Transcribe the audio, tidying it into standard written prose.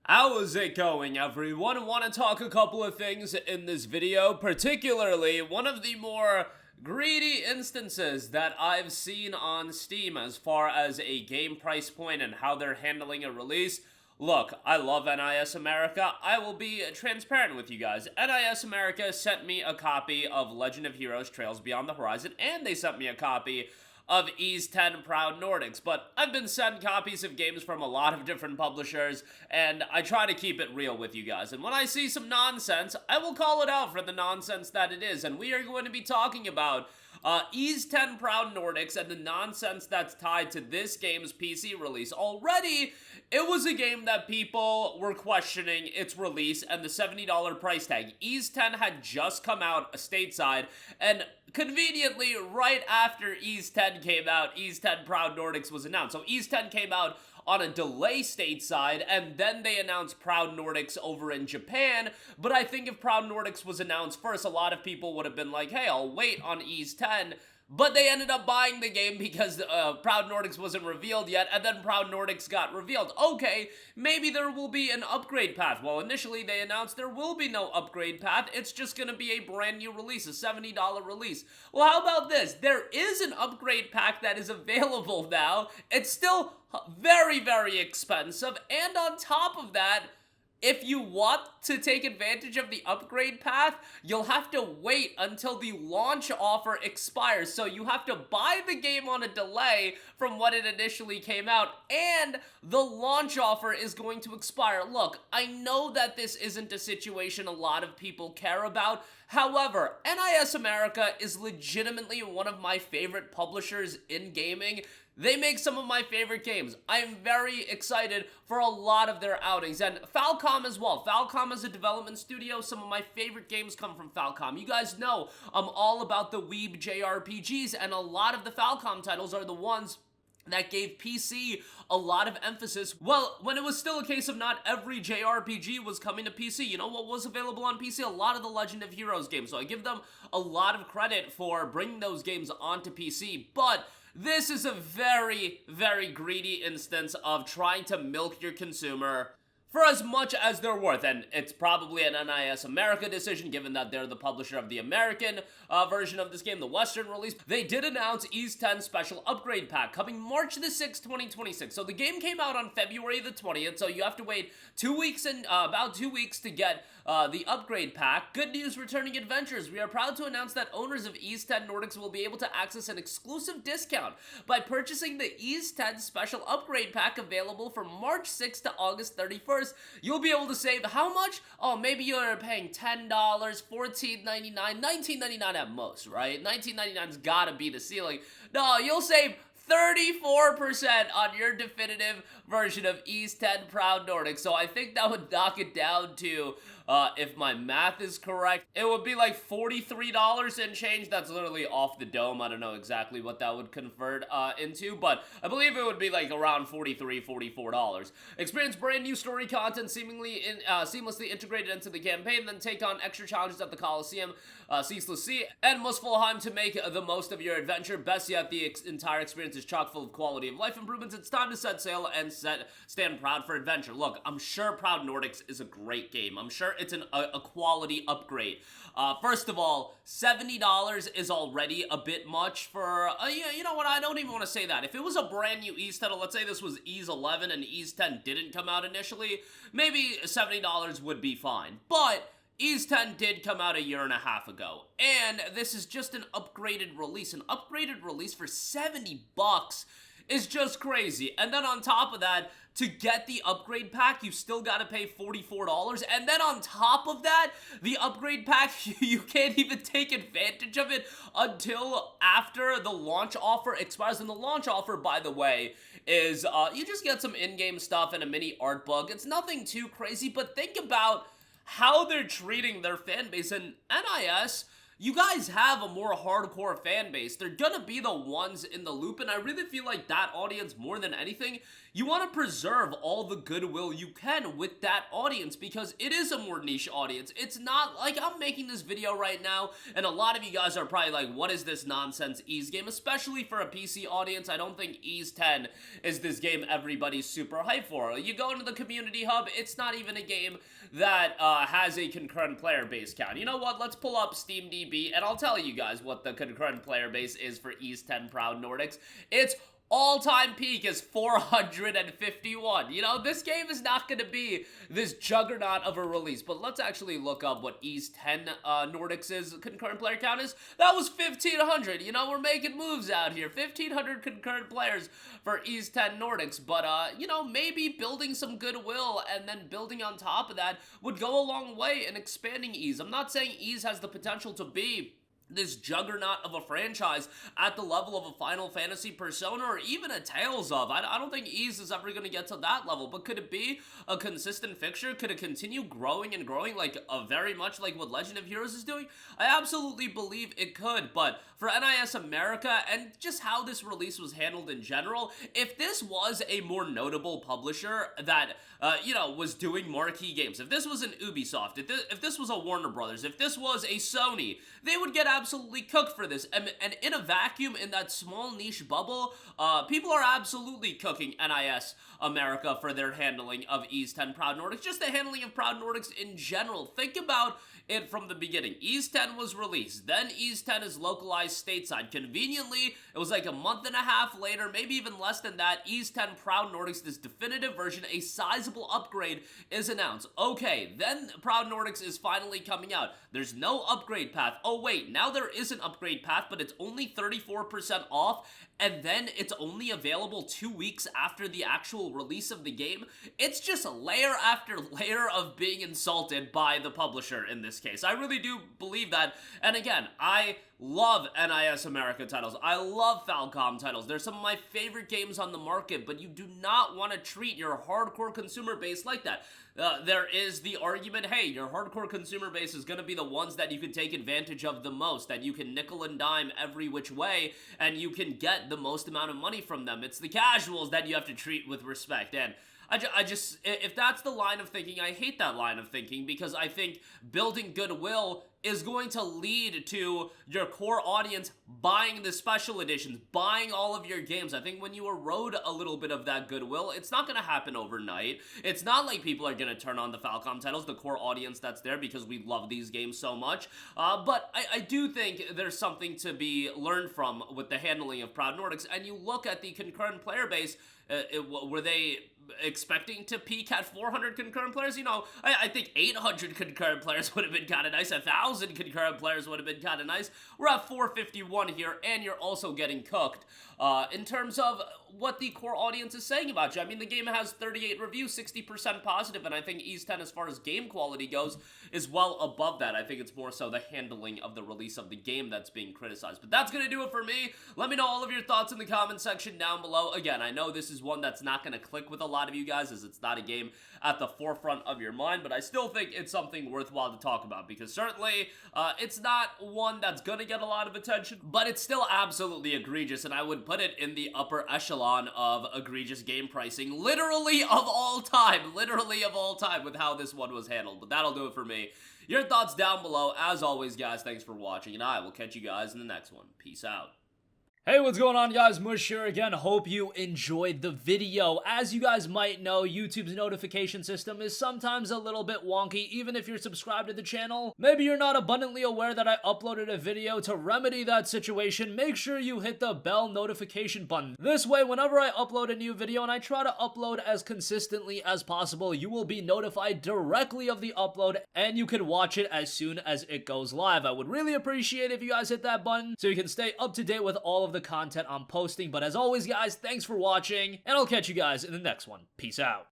How is it going, everyone? I want to talk a couple of things in this video, particularly one of the more greedy instances that I've seen on Steam as far as a game price point and how they're handling a release. Look, I love NIS America. I will be transparent with you guys. NIS America sent me a copy of Legend of Heroes Trails Beyond the Horizon, and they sent me a copy of Ys 10 Proud Nordics, but I've been sent copies of games from a lot of different publishers, and I try to keep it real with you guys, and when I see some nonsense, I will call it out for the nonsense that it is, and we are going to be talking about Ys 10 Proud Nordics and the nonsense that's tied to this game's PC release. Already, it was a game that people were questioning its release and the $70 price tag. Ys 10 had just come out stateside, and conveniently, right after Ys 10 came out, Ys 10 Proud Nordics was announced. So Ys 10 came out on a delay stateside, and then they announced Proud Nordics over in Japan. But I think if Proud Nordics was announced first, a lot of people would have been like, hey, I'll wait on Ys 10. But they ended up buying the game because Proud Nordics wasn't revealed yet, and then Proud Nordics got revealed. Okay, maybe there will be an upgrade path. Well, initially they announced there will be no upgrade path. It's just going to be a brand new release, a $70 release. Well, how about this? There is an upgrade pack that is available now. It's still very, very expensive, and on top of that, if you want to take advantage of the upgrade path, you'll have to wait until the launch offer expires. So you have to buy the game on a delay from when it initially came out, and the launch offer is going to expire. Look, I know that this isn't a situation a lot of people care about. However, NIS America is legitimately one of my favorite publishers in gaming. They make some of my favorite games. I am very excited for a lot of their outings, and Falcom as well. Falcom is a development studio. Some of my favorite games come from Falcom. You guys know I'm all about the weeb JRPGs, and a lot of the Falcom titles are the ones that gave PC a lot of emphasis. Well, when it was still a case of not every JRPG was coming to PC, you know what was available on PC? A lot of the Legend of Heroes games. So I give them a lot of credit for bringing those games onto PC, but this is a very, very greedy instance of trying to milk your consumer for as much as they're worth, and it's probably an NIS America decision given that they're the publisher of the American version of this game, the Western release. They did announce Ys 10 Special Upgrade Pack coming March the 6th, 2026. So the game came out on February the 20th, so you have to wait 2 weeks and about 2 weeks to get the upgrade pack. Good news, returning adventures. We are proud to announce that owners of Ys 10 Nordics will be able to access an exclusive discount by purchasing the Ys 10 Special Upgrade Pack available from March 6th to August 31st. You'll be able to save how much? Oh, maybe you're paying $10, $14.99, $19.99 at most, right? $19.99's gotta be the ceiling. No, you'll save 34% on your definitive version of Ys 10 Proud Nordic. So I think that would knock it down to, if my math is correct, it would be like $43 and change. That's literally off the dome. I don't know exactly what that would convert into, but I believe it would be like around $43, $44. Experience brand new story content seamlessly integrated into the campaign, then take on extra challenges at the Coliseum, Ceaseless Sea, and Muspelheim to make the most of your adventure. Best yet, the entire experience is chock full of quality of life improvements. It's time to set sail and stand proud for adventure. Look, I'm sure Proud Nordics is a great game. I'm sure it's a quality upgrade. First of all, $70 is already a bit much for, you know what, I don't even want to say that. If it was a brand new Ys 10, let's say this was Ys 11 and Ys 10 didn't come out initially, maybe $70 would be fine. But Ys 10 did come out a year and a half ago, and this is just an upgraded release. An upgraded release for $70 is just crazy. And then on top of that, to get the upgrade pack, you've still got to pay $44. And then on top of that, the upgrade pack, you can't even take advantage of it until after the launch offer expires. And the launch offer, by the way, is you just get some in-game stuff and a mini art book. It's nothing too crazy, but think about how they're treating their fan base. And NIS, you guys have a more hardcore fan base. They're gonna be the ones in the loop, and I really feel like that audience, more than anything, you want to preserve all the goodwill you can with that audience, because it is a more niche audience. It's not like I'm making this video right now and a lot of you guys are probably like, what is this nonsense Ease game? Especially for a PC audience, I don't think Ease 10 is this game everybody's super hyped for. You go into the community hub, it's not even a game that has a concurrent player base count. You know what? Let's pull up SteamDB and I'll tell you guys what the concurrent player base is for Ease 10 Proud Nordics. It's all-time peak is 451. You know, this game is not going to be this juggernaut of a release, but let's actually look up what Ease 10 Nordics' concurrent player count is. That was 1,500. You know, we're making moves out here. 1,500 concurrent players for Ease 10 Nordics, but, you know, maybe building some goodwill and then building on top of that would go a long way in expanding Ease. I'm not saying Ease has the potential to be this juggernaut of a franchise at the level of a Final Fantasy, Persona, or even a Tales of. I don't think Ease is ever going to get to that level, but could it be a consistent fixture? Could it continue growing and growing like very much like what Legend of Heroes is doing? I absolutely believe it could, but for NIS America and just how this release was handled in general, if this was a more notable publisher that, you know, was doing marquee games, if this was an Ubisoft, if this was a Warner Brothers, if this was a Sony, they would get absolutely cooked for this. And in a vacuum, in that small niche bubble, people are absolutely cooking NIS America for their handling of Ease 10 Proud Nordics, just the handling of Proud Nordics in general. Think about it from the beginning. Ease 10 was released, then Ease 10 is localized stateside. Conveniently, it was like a month and a half later, maybe even less than that, Ease 10 Proud Nordics, this definitive version, a sizable upgrade is announced. Okay, then Proud Nordics is finally coming out. There's no upgrade path. Oh wait, now there is an upgrade path, but it's only 34% off, and then it's only available 2 weeks after the actual release of the game. It's just layer after layer of being insulted by the publisher in this case. I really do believe that, and again, I love NIS America titles. I love Falcom titles. They're some of my favorite games on the market, but you do not want to treat your hardcore consumer base like that. There is the argument, hey, your hardcore consumer base is going to be the ones that you can take advantage of the most, that you can nickel and dime every which way, and you can get the most amount of money from them. It's the casuals that you have to treat with respect, and I just, if that's the line of thinking, I hate that line of thinking, because I think building goodwill is going to lead to your core audience buying the special editions, buying all of your games. I think when you erode a little bit of that goodwill, it's not going to happen overnight. It's not like people are going to turn on the Falcom titles, the core audience that's there, because we love these games so much. But I do think there's something to be learned from with the handling of Proud Nordics, and you look at the concurrent player base, were they expecting to peak at 400 concurrent players? You know, I think 800 concurrent players would have been kind of nice. 1,000 concurrent players would have been kind of nice. We're at 451 here, and you're also getting cooked in terms of what the core audience is saying about you. I mean, the game has 38 reviews, 60% positive, and I think Ease 10, as far as game quality goes, is well above that. I think it's more so the handling of the release of the game that's being criticized. But that's going to do it for me. Let me know all of your thoughts in the comment section down below. Again, I know this is one that's not going to click with a lot of you guys, as it's not a game at the forefront of your mind, but I still think it's something worthwhile to talk about, because certainly it's not one that's going to get a lot of attention, but it's still absolutely egregious, and I would put it in the upper echelon of egregious game pricing, literally of all time, with how this one was handled. But that'll do it for me. Your thoughts down below. As always, guys, thanks for watching, and I will catch you guys in the next one. Peace out. Hey, what's going on, guys? Mush here again. Hope you enjoyed the video. As you guys might know, YouTube's notification system is sometimes a little bit wonky, even if you're subscribed to the channel. Maybe you're not abundantly aware that I uploaded a video. To remedy that situation, make sure you hit the bell notification button. This way, whenever I upload a new video, and I try to upload as consistently as possible, you will be notified directly of the upload, and you can watch it as soon as it goes live. I would really appreciate if you guys hit that button so you can stay up to date with all of the content I'm posting. But as always, guys, thanks for watching, and I'll catch you guys in the next one. Peace out.